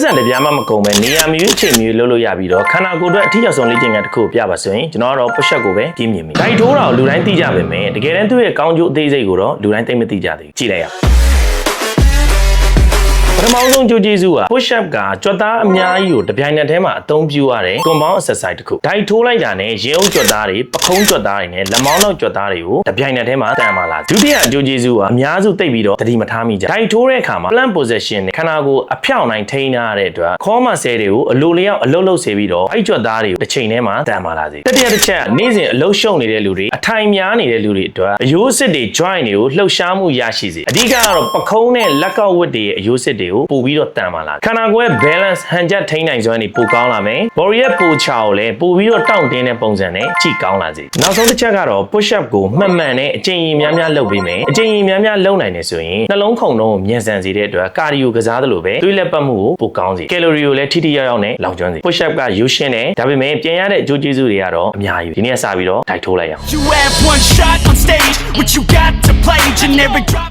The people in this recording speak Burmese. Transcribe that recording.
န်တပြားမှမကုန်ပဲနေရာမျိုးအချိန်မျိုးလှုပ်လို့ရပြီးတော့ခန္ဓာကိုယ်အတွက်အထီးရောက်ဆုံးလေ့ကျင့်ခန်းတစ်ခုပြပါဆိုရင်ကျွန်တော်ကတော့ push up ကိုပဲပြင်းမြင်မိဒိုက်ထိုးတာကိုလူတိုင်းသိကြပါမယ်တကယ်တမ်းသူ့ရဲ့ကောင်းကျိုးအသေးစိတ်ကိုတော့လူတိုင်းသိမသိကြသေးဘူးကြည့်လိုက်ရပထမဆုံးကြိုးကျေးဇူးက push up ကကြွက်သားအများကြီးကိုတပြိုင်နက်တည်းမှာအသုံးပြုရတဲ့ compound exercise တစ်ခုဒိုက်ထိုးလိုက်တာနဲ့ရင်အုပ်ကြွက်သားတွေပခုံးကြွက်သားတွေနဲ့လက်မောင်းနောက်ကြွက်သားတွေကိုတပြိုင်နက်တည်းမှာတန်ပါလာဒုတိယကြိုးကျေးဇူးကအများစုသိပြီးတော့သတိမထားမိကြဒိုက်ထိုးတဲ့အခါမှာ plant position နဲ့ခန္ဓာကိုယ်အဖြောင့်နိုင်ထိန်းထားတဲ့အတွက်ခေါင်းမဆဲတွေကိုအလိုလျောက်အလုတ်လုတ်စေပြီးတော့အဲ့ကြွက်သားတွေကိုတစ်ချိန်တည်းမှာတန်ပါလာစေတတိယတစ်ချက်နေ့စဉ်အလုတ်ရှုံနေတဲ့လူတွေအထိုင်များနေတဲ့လူတွေအတွက်အယိုးစစ်တွေ joint တွေကိုလှုပ်ရှားမှုရရှိစေအဓိကကတော့ပခုံးနဲ့လက်ကောက်ဝတ်တွေရဲ့အယိုးစစ်တွေကိုပို့ပြီးတော့တန်ပါလာခန္ဓာကိုယ်ရဲ့ balance ဟန်ချက်ထိန်းနိုင်စွမ်းတွေပိုကောင်းလာမယ် body ရဲ့ပိုချာကိုလည်းပိုပြီးတော့တောင့်တင်းတဲ့ပုံစံနဲ့ကြည့်ကောင်းလာစေနောက်ဆုံးတစ်ချက်ကတော့ push up ကိုမှန်မှန်နဲ့အကျဉ်းကြီးများများလုပ်ပေးမယ်အကျဉ်းကြီးများများလုပ်နိုင်တယ်ဆိုရင်နှလုံးခုန်လုံးကိုမြန်ဆန်စေတဲ့အတွက်ကာဒီယိုကစားသလိုပဲသွေးလက်ပတ်မှုကိုပိုကောင်းစေကယ်လိုရီကိုလည်းထိထိရောက်ရောက်နဲ့လောင်ကျွမ်းစေ push up ကရိုးရှင်းတယ်ဒါပေမဲ့ပြင်ရတဲ့အကျိုးကျေးဇူးတွေကတော့အများကြီးဒီနေ့စပြီးတော့ဒိုက်ထိုးလိုက်အောင် You have one shot on stage, what you got to play, generic drop